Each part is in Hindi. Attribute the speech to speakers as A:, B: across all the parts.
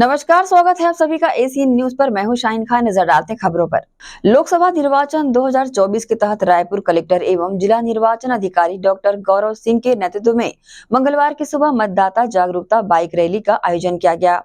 A: नमस्कार, स्वागत है आप सभी का एसीएन न्यूज पर। मैं हूं शाहीन खान। नजर डालते हैं खबरों पर। लोकसभा निर्वाचन 2024 के तहत रायपुर कलेक्टर एवं जिला निर्वाचन अधिकारी डॉक्टर गौरव सिंह के नेतृत्व में मंगलवार की सुबह मतदाता जागरूकता बाइक रैली का आयोजन किया गया।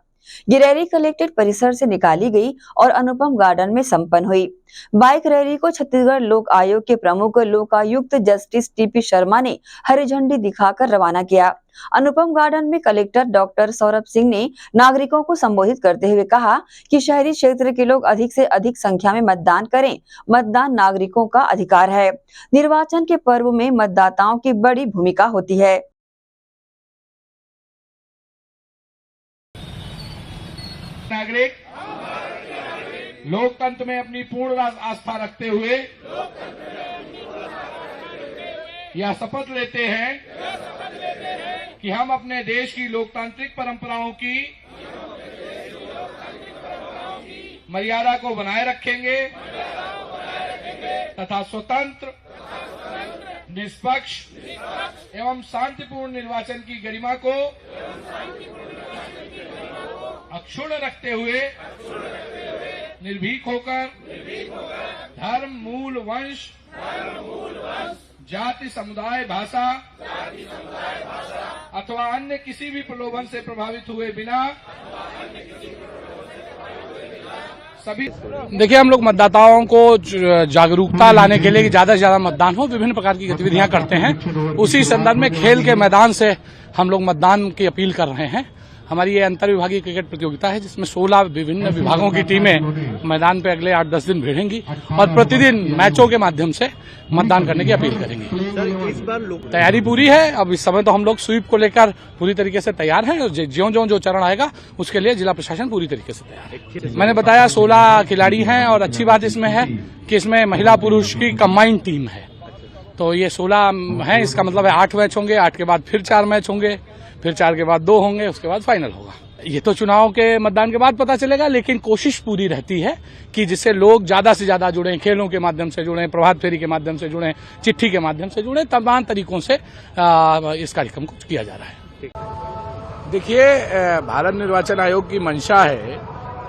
A: ये रैली कलेक्ट्रेट परिसर से निकाली गई और अनुपम गार्डन में संपन्न हुई। बाइक रैली को छत्तीसगढ़ लोक आयोग के प्रमुख लोकायुक्त जस्टिस टीपी शर्मा ने हरी झंडी दिखाकर रवाना किया। अनुपम गार्डन में कलेक्टर डॉक्टर सौरभ सिंह ने नागरिकों को संबोधित करते हुए कहा कि शहरी क्षेत्र के लोग अधिक से अधिक संख्या में मतदान करें। मतदान नागरिकों का अधिकार है। निर्वाचन के पर्व में मतदाताओं की बड़ी भूमिका होती है।
B: नागरिक लोकतंत्र में अपनी पूर्ण आस्था रखते हुए यह शपथ लेते हैं कि हम अपने देश की लोकतांत्रिक परंपराओं की मर्यादा को बनाए रखेंगे तथा स्वतंत्र, निष्पक्ष एवं शांतिपूर्ण निर्वाचन की गरिमा को अक्षुण्ण रखते हुए निर्भीक होकर धर्म, मूल, वंश, जाति, समुदाय, भाषा अथवा अन्य किसी भी प्रलोभन से प्रभावित हुए बिना सभी। देखिए, हम लोग मतदाताओं को जागरूकता लाने के लिए कि ज्यादा से ज्यादा मतदान हो, विभिन्न प्रकार की गतिविधियां करते हैं। उसी संदर्भ में खेल के मैदान से हम लोग मतदान की अपील कर रहे हैं। हमारी ये अंतर विभागीय क्रिकेट प्रतियोगिता है जिसमें 16 विभिन्न विभागों की टीमें मैदान पे अगले 8-10 दिन भिड़ेंगी और प्रतिदिन मैचों के माध्यम से मतदान करने की अपील करेंगी।
C: इस बार
B: तैयारी पूरी है। अब इस समय तो हम लोग स्वीप को लेकर पूरी तरीके से तैयार हैं। ज्यों-ज्यों जो चरण आएगा उसके लिए जिला प्रशासन पूरी तरीके से तैयार है। मैंने बताया 16 खिलाड़ी हैं और अच्छी बात इसमें है कि इसमें महिला पुरुष की कंबाइंड टीम है। तो ये 16 है, इसका मतलब है 8 मैच होंगे, 8 के बाद फिर 4 मैच होंगे, फिर 4 के बाद 2 होंगे, उसके बाद फाइनल होगा। ये तो चुनाव के मतदान के बाद पता चलेगा, लेकिन कोशिश पूरी रहती है कि जिससे लोग ज्यादा से ज्यादा जुड़ें, खेलों के माध्यम से जुड़ें, प्रभात फेरी के माध्यम से जुड़ें, चिट्ठी के माध्यम से जुड़ें। तमाम तरीकों से इस कार्यक्रम को किया जा रहा है। देखिए, भारत निर्वाचन आयोग की मंशा है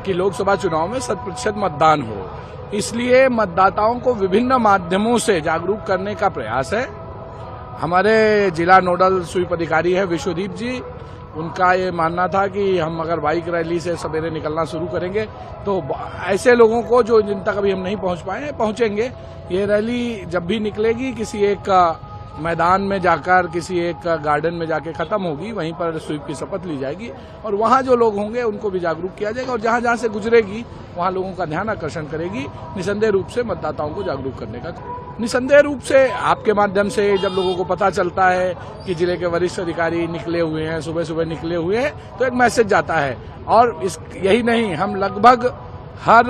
B: कि लोकसभा चुनाव में 100% मतदान हो, इसलिए मतदाताओं को विभिन्न माध्यमों से जागरूक करने का प्रयास है। हमारे जिला नोडल स्वीप अधिकारी है विश्वदीप जी, उनका ये मानना था कि हम अगर बाइक रैली से सवेरे निकलना शुरू करेंगे तो ऐसे लोगों को जो जिन तक अभी हम नहीं पहुंच पाए पहुंचेंगे। ये रैली जब भी निकलेगी किसी एक मैदान में जाकर, किसी एक गार्डन में जाके खत्म होगी, वहीं पर स्वीप की शपथ ली जाएगी और वहां जो लोग होंगे उनको भी जागरूक किया जाएगा और जहां जहां से गुजरेगी वहां लोगों का ध्यान आकर्षण करेगी। निसंदेह रूप से मतदाताओं को जागरूक करने का, निसंदेह रूप से आपके माध्यम से जब लोगों को पता चलता है कि जिले के वरिष्ठ अधिकारी निकले हुए हैं, सुबह सुबह निकले हुए हैं, तो एक मैसेज जाता है। और यही नहीं, हम लगभग हर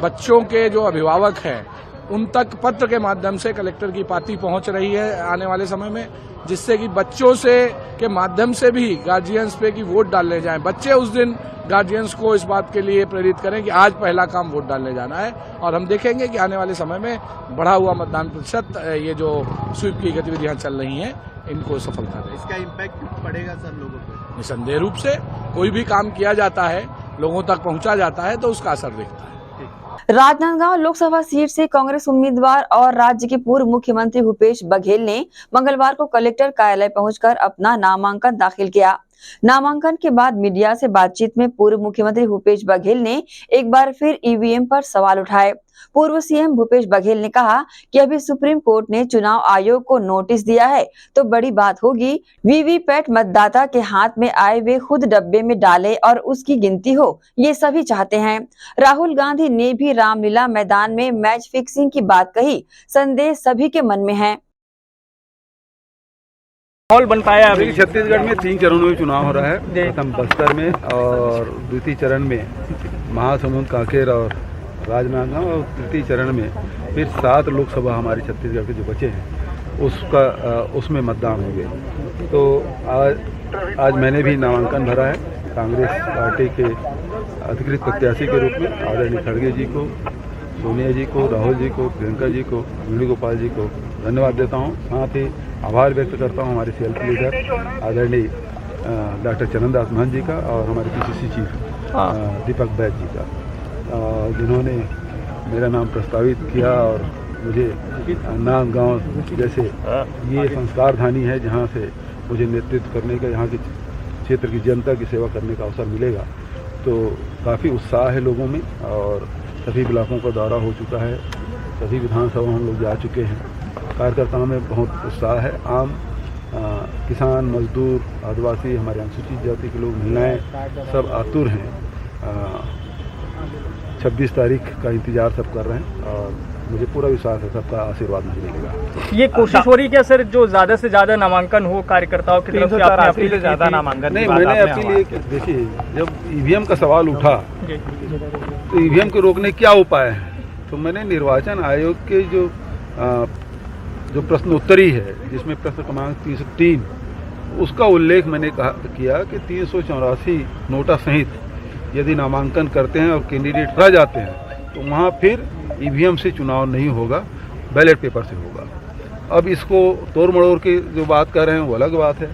B: बच्चों के जो अभिभावक हैं उन तक पत्र के माध्यम से कलेक्टर की पाती पहुंच रही है आने वाले समय में, जिससे कि बच्चों से के माध्यम से भी गार्जियंस पे की वोट डालने जाएं। बच्चे उस दिन गार्जियंस को इस बात के लिए प्रेरित करें कि आज पहला काम वोट डालने जाना है और हम देखेंगे कि आने वाले समय में बढ़ा हुआ मतदान प्रतिशत, ये जो स्वीप की गतिविधियां चल रही हैं, इनको सफलता देगी।
C: इसका इम्पैक्ट पड़ेगा सर लोगों पर?
B: निसंदेह रूप से कोई भी काम किया जाता है, लोगों तक पहुंचा जाता है तो उसका असर दिखता है।
A: राजनांदगांव लोकसभा सीट से कांग्रेस उम्मीदवार और राज्य के पूर्व मुख्यमंत्री भूपेश बघेल ने मंगलवार को कलेक्टर कार्यालय पहुंचकर अपना नामांकन दाखिल किया। नामांकन के बाद मीडिया से बातचीत में पूर्व मुख्यमंत्री भूपेश बघेल ने एक बार फिर ईवीएम पर सवाल उठाए। पूर्व सीएम भूपेश बघेल ने कहा कि अभी सुप्रीम कोर्ट ने चुनाव आयोग को नोटिस दिया है तो बड़ी बात होगी। वीवीपैट मतदाता के हाथ में आए वे खुद डब्बे में डाले और उसकी गिनती हो, ये सभी चाहते हैं। राहुल गांधी ने भी रामलीला मैदान में मैच फिक्सिंग की बात कही। संदेह सभी के मन में है।
D: माहौल बन पाया। अभी छत्तीसगढ़ में 3 चरणों में चुनाव हो रहा है। प्रथम बस्तर में और द्वितीय चरण में महासमुंद, कांकेर और राजनांदगांव और तृतीय चरण में फिर 7 लोकसभा हमारे छत्तीसगढ़ के जो बचे हैं उसमें मतदान हो गए। तो आज मैंने भी नामांकन भरा है कांग्रेस पार्टी के अधिकृत प्रत्याशी के रूप में। आदरणीय खड़गे जी को, सोनिया जी को, राहुल जी को, प्रियंका जी को, वेणुगोपाल जी को धन्यवाद देता हूँ। साथ ही आभार व्यक्त करता हूँ हमारे सेल्फ लीडर आदरणीय डॉक्टर चरणदास महंत जी का और हमारे पीसीसी चीफ दीपक बैद जी का, जिन्होंने मेरा नाम प्रस्तावित किया और मुझे नाम गांव जैसे ये संस्कारधानी है जहां से मुझे नेतृत्व करने का, यहाँ के क्षेत्र की जनता की सेवा करने का अवसर मिलेगा। तो काफ़ी उत्साह है लोगों में और सभी ब्लॉकों का दौरा हो चुका है, सभी विधानसभा हम लोग जा चुके हैं। कार्यकर्ताओं में बहुत उत्साह है। आम किसान, मजदूर, आदिवासी, हमारे अनुसूचित जाति के लोग, महिलाएं सब आतुर हैं। 26 तारीख का इंतजार सब कर रहे हैं और मुझे पूरा विश्वास है सबका आशीर्वाद मुझे मिलेगा।
E: ये कोशिश हो रही है क्या सर, जो ज़्यादा से ज़्यादा नामांकन हो कार्यकर्ताओं की तरफ से? आपने अपील से ज़्यादा नामांकन
D: नहीं, मैंने अपील ये कि देखिए, जब ईवीएम का सवाल उठा तो ईवीएम को रोकने क्या उपाय है, तो मैंने निर्वाचन आयोग के जो प्रश्नोत्तरी है जिसमें प्रश्न क्रमांक 303 उसका उल्लेख मैंने किया कि 384 नोटा सहित यदि नामांकन करते हैं और कैंडिडेट रह जाते हैं तो वहाँ फिर ईवीएम से चुनाव नहीं होगा, बैलेट पेपर से होगा। अब इसको तोड़ मड़ोड़ के जो बात कर रहे हैं वो अलग बात है।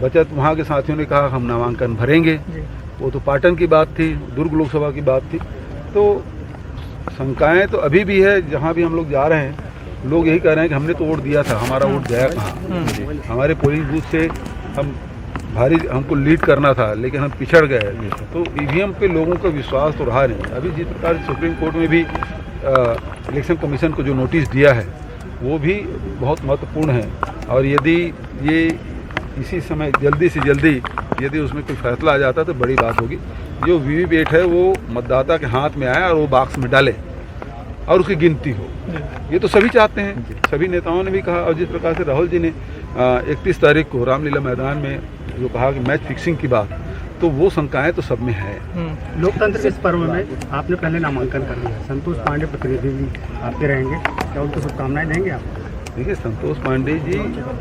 D: बचत वहाँ के साथियों ने कहा हम नामांकन भरेंगे, वो तो पाटन की बात थी, दुर्ग लोकसभा की बात थी। तो शंकाएं तो अभी भी है, जहाँ भी हम लोग जा रहे हैं लोग यही कह रहे हैं कि हमने तो वोट दिया था, हमारा वोट गया कहाँ। हमारे पोलिंग बूथ से हमको लीड करना था लेकिन हम पिछड़ गए। तो ईवीएम पे लोगों का विश्वास तो रहा नहीं। अभी जिस प्रकार सुप्रीम कोर्ट में भी इलेक्शन कमीशन को जो नोटिस दिया है वो भी बहुत महत्वपूर्ण है और यदि ये इसी समय जल्दी से जल्दी यदि उसमें कोई फैसला आ जाता तो बड़ी बात होगी। जो वीवीपैट है वो मतदाता के हाथ में आए और वो बॉक्स में डाले और उसकी गिनती हो, ये तो सभी चाहते हैं। सभी नेताओं ने भी कहा और जिस प्रकार से राहुल जी ने 31 तारीख को रामलीला मैदान में जो कहा कि मैच फिक्सिंग की बात, तो वो शंकाएं तो सब में है।
F: लोकतंत्र के इस पर्व में आपने पहले नामांकन कर लिया, संतोष पांडे प्रतिनिधि भी आपके रहेंगे, क्या उनको शुभकामनाएं देंगे आप?
D: देखिए, संतोष पांडे जी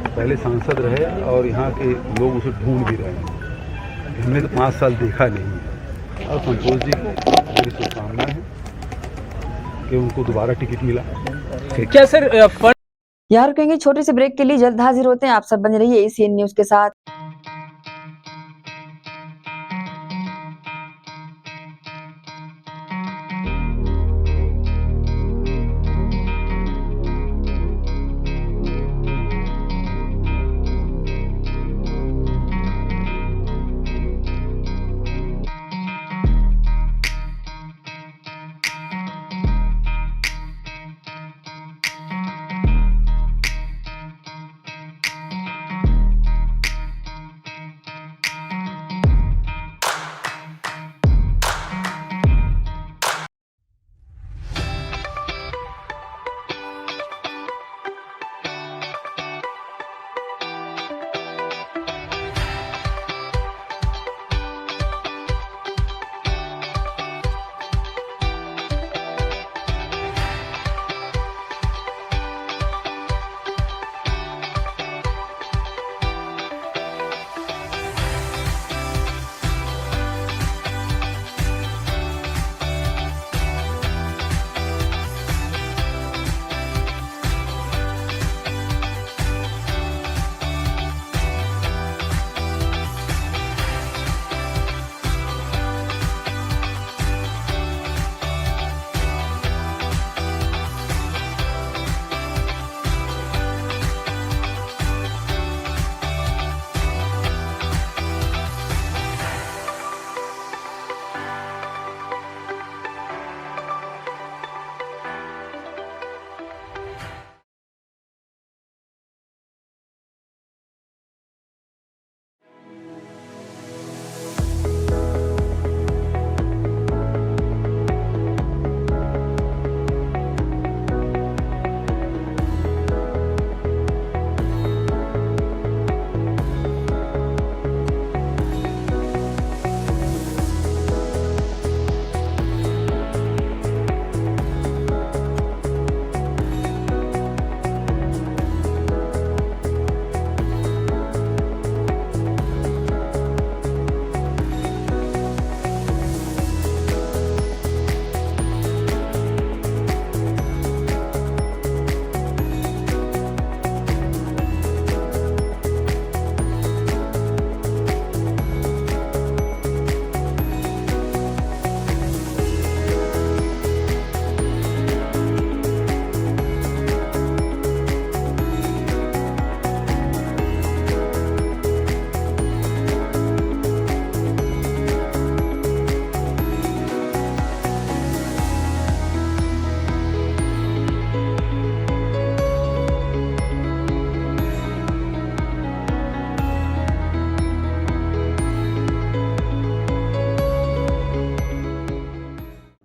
D: पहले सांसद रहे और यहाँ के लोग उसे ढूंढ भी रहे हैं। हमने तो 5 साल देखा नहीं है और संतोष जी को मेरी शुभकामनाएं हैं कि उनको दोबारा टिकट मिला।
E: क्या सर
A: यहाँ रुकेंगे छोटे से ब्रेक के लिए, जल्द हाजिर होते हैं। आप सब बने रहिए एसीएन न्यूज के साथ।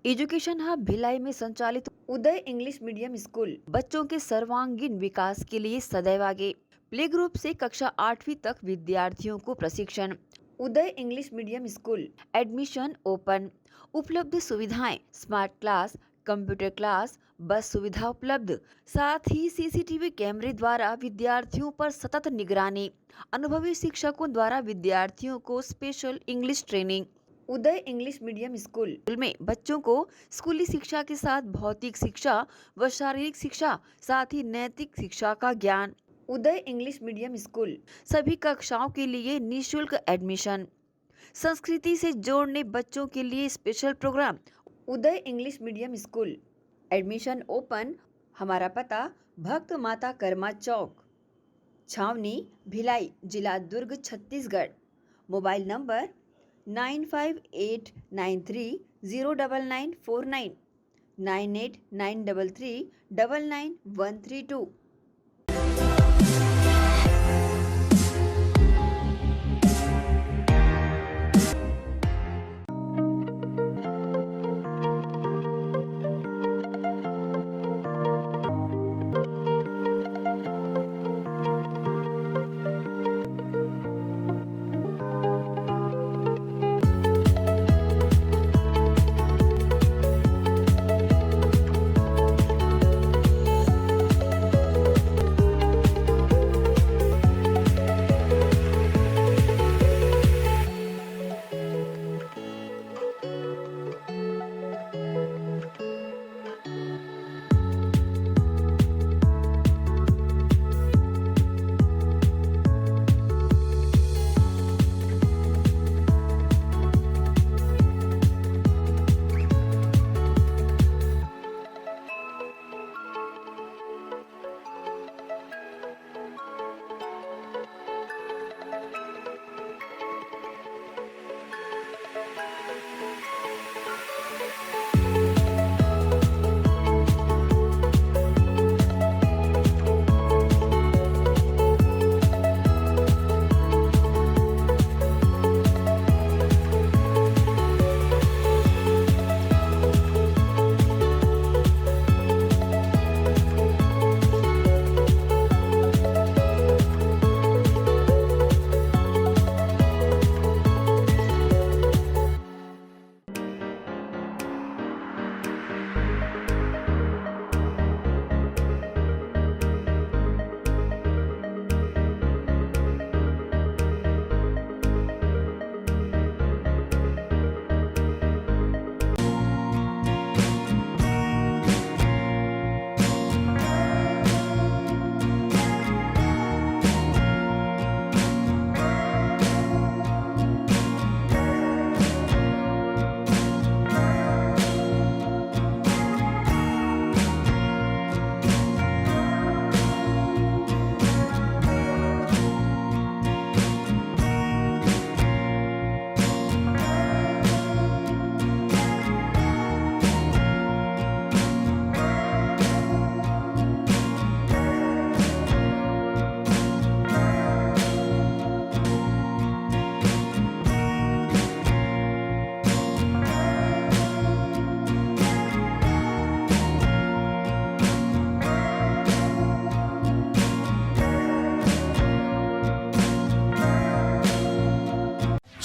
A: एजुकेशन हब भिलाई में संचालित उदय इंग्लिश मीडियम स्कूल बच्चों के सर्वांगीण विकास के लिए सदैव आगे। प्ले ग्रुप से कक्षा 8वीं तक विद्यार्थियों को प्रशिक्षण। Uday English medium school admission open. उपलब्ध सुविधाएं स्मार्ट क्लास, कंप्यूटर क्लास, बस सुविधा उपलब्ध, साथ ही सीसीटीवी कैमरे द्वारा विद्यार्थियों पर सतत निगरानी। अनुभवी शिक्षकों द्वारा विद्यार्थियों को स्पेशल इंग्लिश ट्रेनिंग। उदय इंग्लिश मीडियम स्कूल में बच्चों को स्कूली शिक्षा के साथ भौतिक शिक्षा व शारीरिक शिक्षा, साथ ही नैतिक शिक्षा का ज्ञान। उदय इंग्लिश मीडियम स्कूल सभी कक्षाओं के लिए निःशुल्क एडमिशन। संस्कृति से जोड़ने बच्चों के लिए special programme. Uday English medium school admission open. हमारा पता भक्त माता कर्मा चौक, छावनी, भिलाई, जिला Durg, Chhattisgarh. Mobile number 9589309949, 9893399132।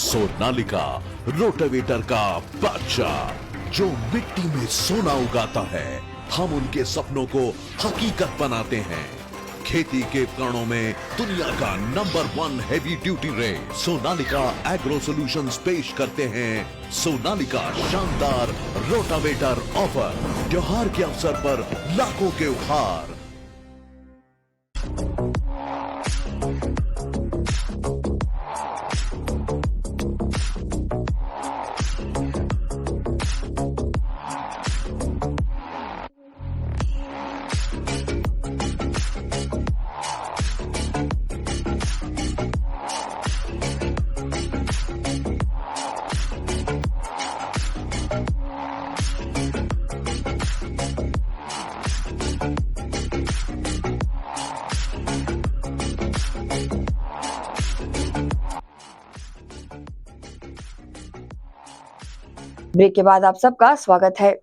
G: Sonalika rotavator का बादशाह जो मिट्टी में सोना उगाता है। हम उनके सपनों को हकीकत बनाते हैं। खेती के उपकरणों में दुनिया का number 1 heavy duty rate Sonalika agro solutions पेश करते हैं सोनालिका शानदार रोटावेटर ऑफर। त्योहार के अवसर पर लाखों के उपहार।
A: ब्रेक के बाद आप सबका स्वागत है।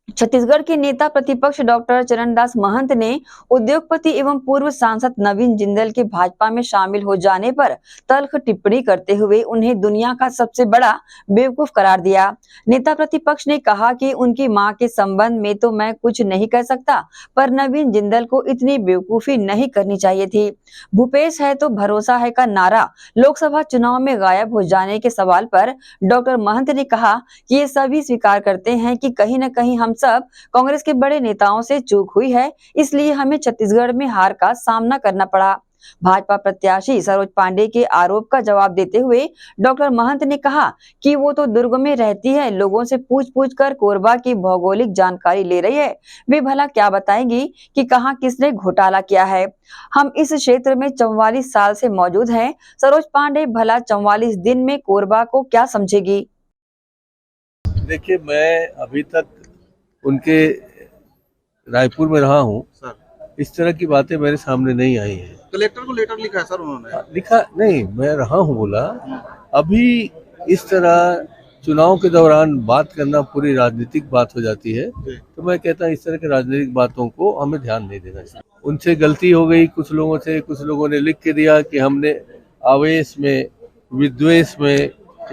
A: छत्तीसगढ़ के नेता प्रतिपक्ष डॉक्टर चरणदास महंत ने उद्योगपति एवं पूर्व सांसद नवीन जिंदल के भाजपा में शामिल हो जाने पर तल्ख टिप्पणी करते हुए उन्हें दुनिया का सबसे बड़ा बेवकूफ करार दिया। नेता प्रतिपक्ष ने कहा कि उनकी मां के संबंध में तो मैं कुछ नहीं कह सकता, पर नवीन जिंदल को इतनी बेवकूफी नहीं करनी चाहिए थी। भूपेश है तो भरोसा है का नारा लोकसभा चुनाव में गायब हो जाने के सवाल पर डॉक्टर महंत ने कहा कि ये सभी स्वीकार करते हैं कि कहीं न कहीं हम सब कांग्रेस के बड़े नेताओं से चूक हुई है, इसलिए हमें छत्तीसगढ़ में हार का सामना करना पड़ा। भाजपा प्रत्याशी सरोज पांडे के आरोप का जवाब देते हुए डॉक्टर महंत ने कहा कि वो तो दुर्ग में रहती है, लोगों से पूछ कर कोरबा की भौगोलिक जानकारी ले रही है, वे भला क्या बताएंगी कि कहां किसने घोटाला किया है। हम इस क्षेत्र में 44 साल से मौजूद हैं। सरोज पांडे भला 44 दिन में कोरबा को क्या समझेगी।
H: देखिए, मैं अभी तक उनके रायपुर में रहा हूँ, इस तरह की बातें मेरे सामने नहीं आई हैं।
C: कलेक्टर को लेटर लिखा है सर उन्होंने?
H: लिखा नहीं, मैं रहा हूँ बोला। अभी इस तरह चुनाव के दौरान बात करना पूरी राजनीतिक बात हो जाती है, तो मैं कहता हूँ इस तरह की राजनीतिक बातों को हमें ध्यान नहीं देना चाहिए। उनसे गलती हो गई कुछ लोगों से, कुछ लोगों ने लिख के दिया कि हमने आवेश में, विद्वेष में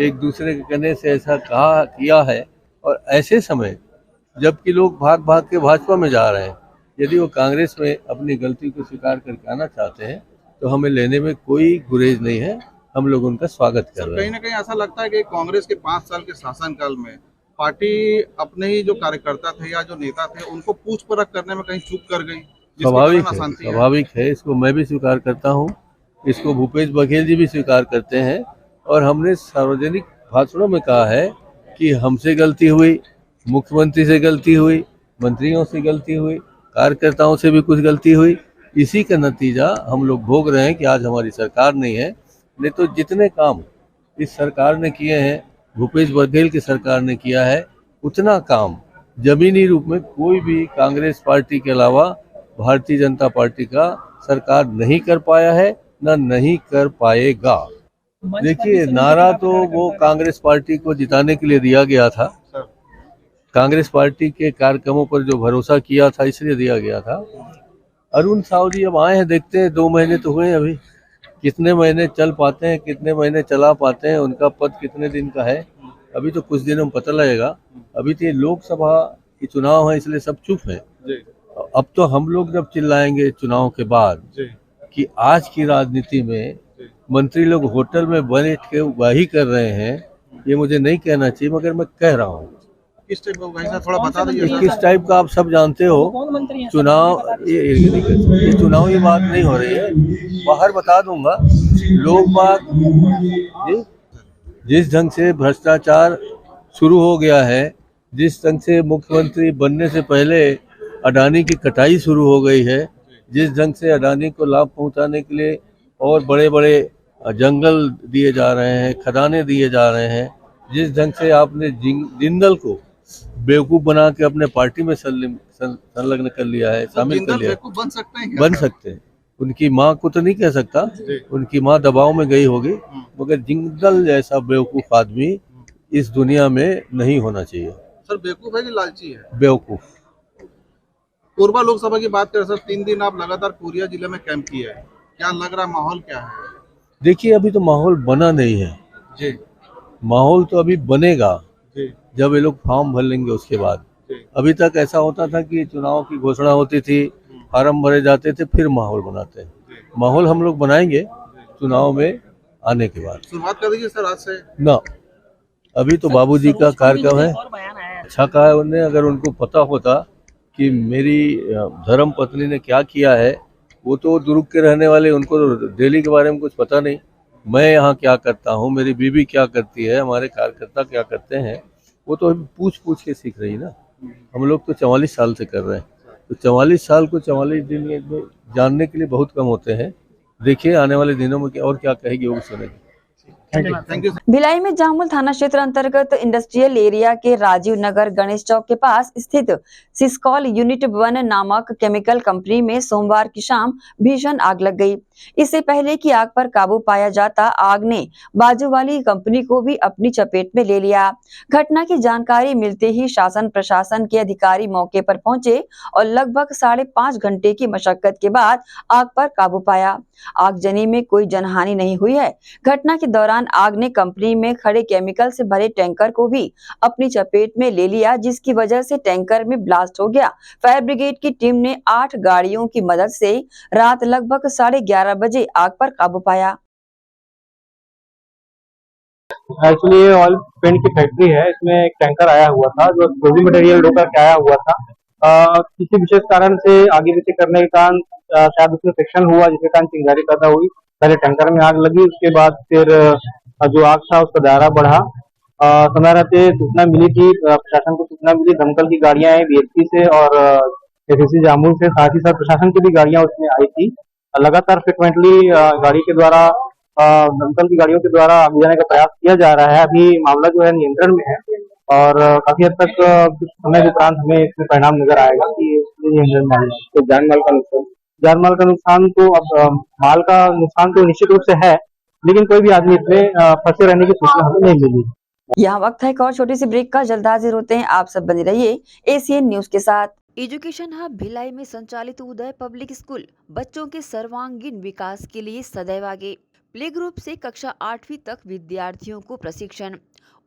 H: एक दूसरे के कहने से ऐसा कहा किया है, और ऐसे समय जबकि लोग भाग भाग के भाजपा में जा रहे हैं, यदि वो कांग्रेस में अपनी गलती को स्वीकार करके आना चाहते हैं तो हमें लेने में कोई गुरेज नहीं है, हम लोग उनका स्वागत कर रहे हैं।
C: कहीं ना कहीं ऐसा लगता है कि कांग्रेस के 5 साल के शासनकाल में पार्टी अपने ही जो कार्यकर्ता थे या जो नेता थे उनको पूछ परख करने में कहीं चूक कर गई।
H: स्वाभाविक है, इसको मैं भी स्वीकार करता हूँ, इसको भूपेश बघेल जी भी स्वीकार करते हैं, और हमने सार्वजनिक भाषणों में कहा है कि हमसे गलती हुई, मुख्यमंत्री से गलती हुई, मंत्रियों से गलती हुई, कार्यकर्ताओं से भी कुछ गलती हुई। इसी का नतीजा हम लोग भोग रहे हैं कि आज हमारी सरकार नहीं है। नहीं तो जितने काम इस सरकार ने किए हैं, भूपेश बघेल की सरकार ने किया है, उतना काम जमीनी रूप में कोई भी कांग्रेस पार्टी के अलावा भारतीय जनता पार्टी का सरकार नहीं कर पाया है, ना नहीं कर पाएगा। देखिए, नारा तो वो कांग्रेस पार्टी को जिताने के लिए दिया गया था, कांग्रेस पार्टी के कार्यक्रमों पर जो भरोसा किया था इसलिए दिया गया था। अरुण साव जी अब आए हैं, देखते हैं, 2 महीने तो हुए अभी, कितने महीने चल पाते हैं, कितने महीने चला पाते हैं, उनका पद कितने दिन का है, अभी तो कुछ दिनों में पता लगेगा। अभी तो ये लोकसभा की चुनाव है, इसलिए सब चुप है। अब तो हम लोग जब चिल्लाएंगे चुनाव के बाद कि आज की राजनीति में मंत्री लोग होटल में बैठ के वही कर रहे हैं, ये मुझे नहीं कहना चाहिए, मगर मैं कह रहा हूँ।
C: किस टाइप का थोड़ा बता दीजिए।
H: किस टाइप का आप सब जानते हो, चुनाव ये चुनाव की बात नहीं हो रही है, बाहर बता दूंगा। लोग बात जिस ढंग से भ्रष्टाचार शुरू हो गया है, जिस ढंग से मुख्यमंत्री बनने से पहले अडानी की कटाई शुरू हो गई है, जिस ढंग से अडानी को लाभ पहुंचाने के लिए और बड़े बड़े जंगल दिए जा रहे हैं, खदाने दिए जा रहे हैं, जिस ढंग से आपने जिंदल को बेवकूफ बना के अपने पार्टी में संलग्न कर लिया है, शामिल कर लिया है। बन सकते हैं। उनकी माँ को तो नहीं कह सकता, उनकी माँ दबाव में गई होगी, मगर जिंदल जैसा बेवकूफ आदमी इस दुनिया में नहीं होना चाहिए।
C: सर, बेवकूफ है कि लालची है?
H: बेवकूफ।
C: कोरबा लोकसभा की बात करें सर, 3 दिन आप लगातार कोरिया जिले में कैंप किया है, क्या लग रहा, माहौल क्या है?
H: देखिए, अभी तो माहौल बना नहीं है
C: जी,
H: माहौल तो अभी बनेगा
C: जी,
H: जब ये लोग फॉर्म भर लेंगे उसके बाद। अभी तक ऐसा होता था कि चुनाव की घोषणा होती थी, फार्म भरे जाते थे, फिर माहौल बनाते हैं। माहौल हम लोग बनाएंगे चुनाव में आने के बाद।
C: शुरुआत कर दीजिए सर आज से।
H: ना, अभी तो बाबूजी का कार्यक्रम है। अच्छा कहा है उन्होंने, अगर उनको पता होता कि मेरी धर्म पत्नी ने क्या किया है, वो तो दुर्ग के रहने वाले, उनको तो दिल्ली के बारे में कुछ पता नहीं। मैं यहाँ क्या करता हूँ, मेरी बीवी क्या करती है, हमारे कार्यकर्ता क्या करते हैं, वो तो पूछ पूछ के सीख रही ना। हम लोग तो 44 साल से कर रहे हैं, तो 44 साल को 44 दिन में जानने के लिए बहुत कम होते हैं। देखिए आने वाले दिनों में और क्या कहेगी वो सुनेंगे।
C: Thank you.
A: भिलाई में जामुल थाना क्षेत्र अंतर्गत इंडस्ट्रियल एरिया के राजीव नगर गणेश चौक के पास स्थित सिस्कॉल यूनिट 1 नामक केमिकल कंपनी में सोमवार की शाम भीषण आग लग गई। इससे पहले कि आग पर काबू पाया जाता, आग ने बाजू वाली कंपनी को भी अपनी चपेट में ले लिया। घटना की जानकारी मिलते ही शासन प्रशासन के अधिकारी मौके पर पहुंचे और लगभग 5.5 घंटे की मशक्कत के बाद आग पर काबू पाया। आगजनी में कोई जनहानि नहीं हुई है। घटना के दौरान आग ने कंपनी में खड़े केमिकल से भरे टैंकर को भी अपनी चपेट में ले लिया, जिसकी वजह से टैंकर में ब्लास्ट हो गया। फायर ब्रिगेड की टीम ने 8 गाड़ियों की मदद से रात लगभग 11:30 बजे आग पर काबू पाया।
F: एक्चुअली ये ऑयल पेंट की फैक्ट्री है। इसमें एक टैंकर आया हुआ था जो एक्सप्लोजिव मटेरियल ढोकर के आया हुआ था। किसी विशेष कारण से आगे पीछे करने के कारण शायद उसमें फ्रिक्शन हुआ, जिसके कारण चिंगारी पैदा हुई। पहले टैंकर में आग लगी, उसके बाद फिर जो आग था उसका दायरा बढ़ा। समय रहते सूचना मिली थी, प्रशासन को सूचना मिली, दमकल की गाड़ियां आई बीएचपी से और एसीसी जामुल से, साथ ही साथ प्रशासन की भी गाड़ियां उसमें आई थी। लगातार फ्रिक्वेंटली गाड़ी के द्वारा दमकल की गाड़ियों के द्वारा आग बुझाने का प्रयास किया जा रहा है। अभी मामला जो है नियंत्रण में है और काफी हद तक कुछ समय के उपरांत हमें इसमें परिणाम नजर आएगा कि नियंत्रण में है। तो जान माल का नुकसान तो अब माल का नुकसान तो निश्चित रूप से है, लेकिन कोई भी आदमी इसमें फंसे रहने की सूचना हमें नहीं मिली।
A: यहाँ वक्त है एक और छोटी सी ब्रेक का। जल्द हाजिर होते हैं। आप सब बने रहिए एसीएन न्यूज के साथ। एजुकेशन हब भिलाई में संचालित उदय पब्लिक स्कूल बच्चों के सर्वांगीण विकास के लिए सदैव आगे। प्ले ग्रुप से कक्षा 8वीं तक विद्यार्थियों को प्रशिक्षण।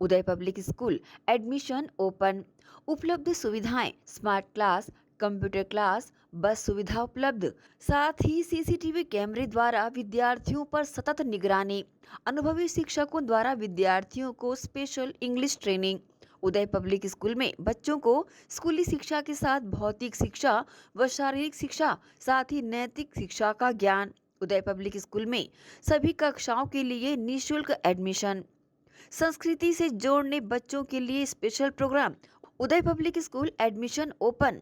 A: उदय पब्लिक स्कूल एडमिशन ओपन। उपलब्ध सुविधाएं स्मार्ट क्लास, कंप्यूटर क्लास, बस सुविधा उपलब्ध, साथ ही सीसीटीवी कैमरे द्वारा विद्यार्थियों पर सतत निगरानी। अनुभवी शिक्षकों द्वारा विद्यार्थियों को स्पेशल इंग्लिश ट्रेनिंग। उदय पब्लिक स्कूल में बच्चों को स्कूली शिक्षा के साथ भौतिक शिक्षा व शारीरिक शिक्षा, साथ ही नैतिक शिक्षा का ज्ञान। उदय पब्लिक स्कूल में सभी कक्षाओं के लिए निःशुल्क एडमिशन। संस्कृति से जोड़ने बच्चों के लिए स्पेशल प्रोग्राम। उदय पब्लिक स्कूल एडमिशन ओपन।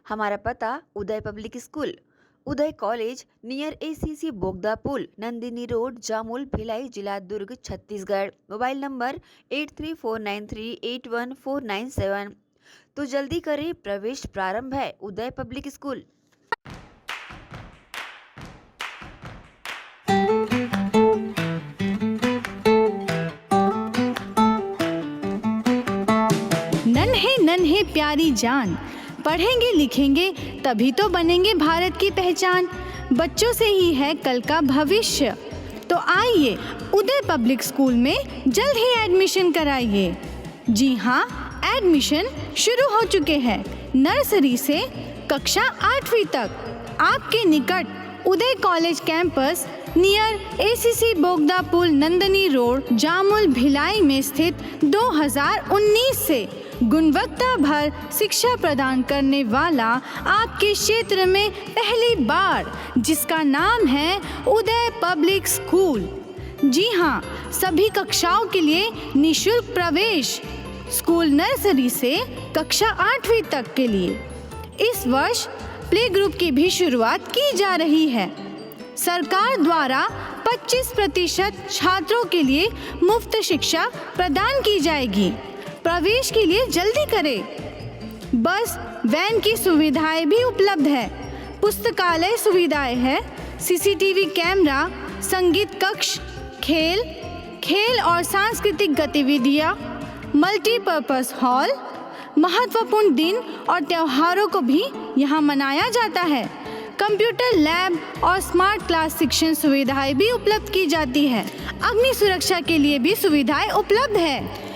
A: हमारा पता उदय पब्लिक स्कूल, उदय कॉलेज नियर एसीसी बोगदा पुल, नंदिनी रोड, जामुल, भिलाई, जिला दुर्ग, छत्तीसगढ़। Mobile number 8349381497। तो जल्दी करें, प्रवेश प्रारंभ है। उदय पब्लिक स्कूल।
I: नन्हे नन्हे प्यारी जान, पढ़ेंगे लिखेंगे तभी तो बनेंगे भारत की पहचान। बच्चों से ही है कल का भविष्य, तो आइए उदय पब्लिक स्कूल में जल्द ही एडमिशन कराइए। जी हाँ, एडमिशन शुरू हो चुके हैं। नर्सरी से कक्षा 8वीं तक आपके निकट उदय कॉलेज कैंपस नियर एसीसी बोगदा पुल, नंदनी रोड, जामुल, भिलाई में स्थित 2019 से गुणवत्ता भर शिक्षा प्रदान करने वाला आपके क्षेत्र में पहली बार, जिसका नाम है उदय पब्लिक स्कूल। जी हाँ, सभी कक्षाओं के लिए निःशुल्क प्रवेश। स्कूल नर्सरी से कक्षा 8वीं तक के लिए इस वर्ष प्ले ग्रुप की भी शुरुआत की जा रही है। सरकार द्वारा 25% छात्रों के लिए मुफ्त शिक्षा प्रदान की जाएगी। प्रवेश के लिए जल्दी करें। बस वैन की सुविधाएं भी उपलब्ध है। पुस्तकालय सुविधाएं है, सीसीटीवी कैमरा, संगीत कक्ष, खेल और सांस्कृतिक गतिविधियां, मल्टीपर्पस हॉल। महत्वपूर्ण दिन और त्योहारों को भी यहाँ मनाया जाता है। कंप्यूटर लैब और स्मार्ट क्लास शिक्षण सुविधाएं भी उपलब्ध की जाती है। अग्नि सुरक्षा के लिए भी सुविधाएं उपलब्ध है।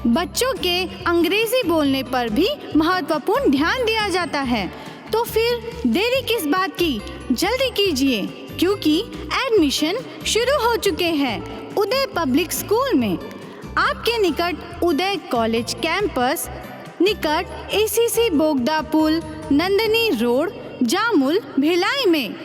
I: बच्चों के अंग्रेजी बोलने पर भी महत्वपूर्ण ध्यान दिया जाता है। तो फिर देरी किस बात की, जल्दी कीजिए, क्योंकि एडमिशन शुरू हो चुके हैं। उदय पब्लिक स्कूल में आपके निकट उदय कॉलेज कैंपस निकट एसीसी बोगदा पुल, नंदनी रोड, जामुल, भिलाई में।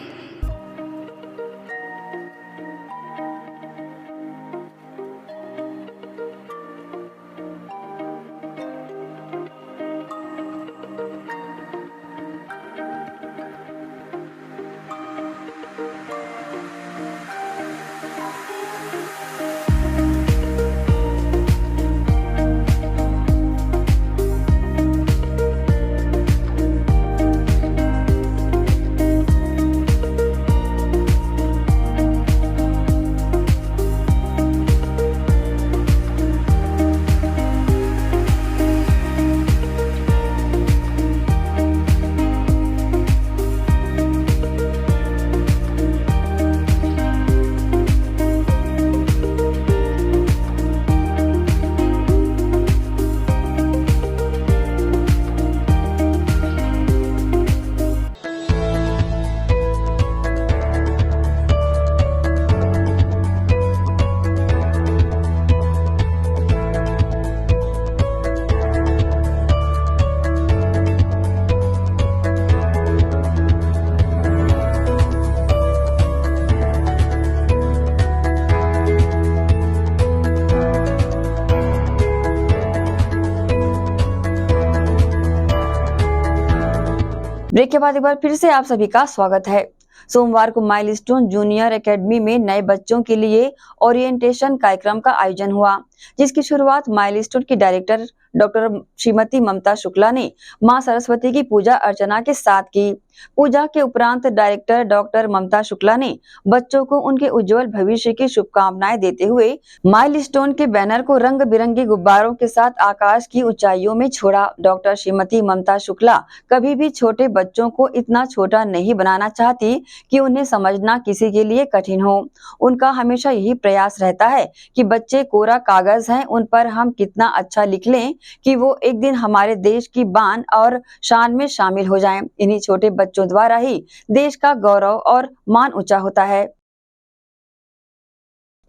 A: ब्रेक के बाद एक बार फिर से आप सभी का स्वागत है। सोमवार को माइलस्टोन जूनियर एकेडमी में नए बच्चों के लिए ओरिएंटेशन कार्यक्रम का आयोजन हुआ, जिसकी शुरुआत माइलस्टोन की डायरेक्टर डॉक्टर श्रीमती ममता शुक्ला ने मां सरस्वती की पूजा अर्चना के साथ की। पूजा के उपरांत डायरेक्टर डॉक्टर ममता शुक्ला ने बच्चों को उनके उज्जवल भविष्य की शुभकामनाएं देते हुए माइलस्टोन के बैनर को रंग बिरंगे गुब्बारों के साथ आकाश की ऊंचाइयों में छोड़ा। डॉक्टर श्रीमती ममता शुक्ला कभी भी छोटे बच्चों को इतना छोटा नहीं बनाना चाहती कि उन्हें समझना किसी के लिए कठिन हो। उनका हमेशा यही प्रयास रहता है कि बच्चे कोरा कागज हैं, उन पर हम कितना अच्छा लिख लें कि वो एक दिन हमारे देश की बान और शान में शामिल हो जाएं। इन्हीं छोटे बच्चों द्वारा ही देश का गौरव और मान ऊंचा होता है।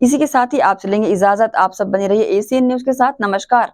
A: इसी के साथ ही आप चलेंगे इजाजत। आप सब बने रहिए एसीएन न्यूज के साथ। नमस्कार।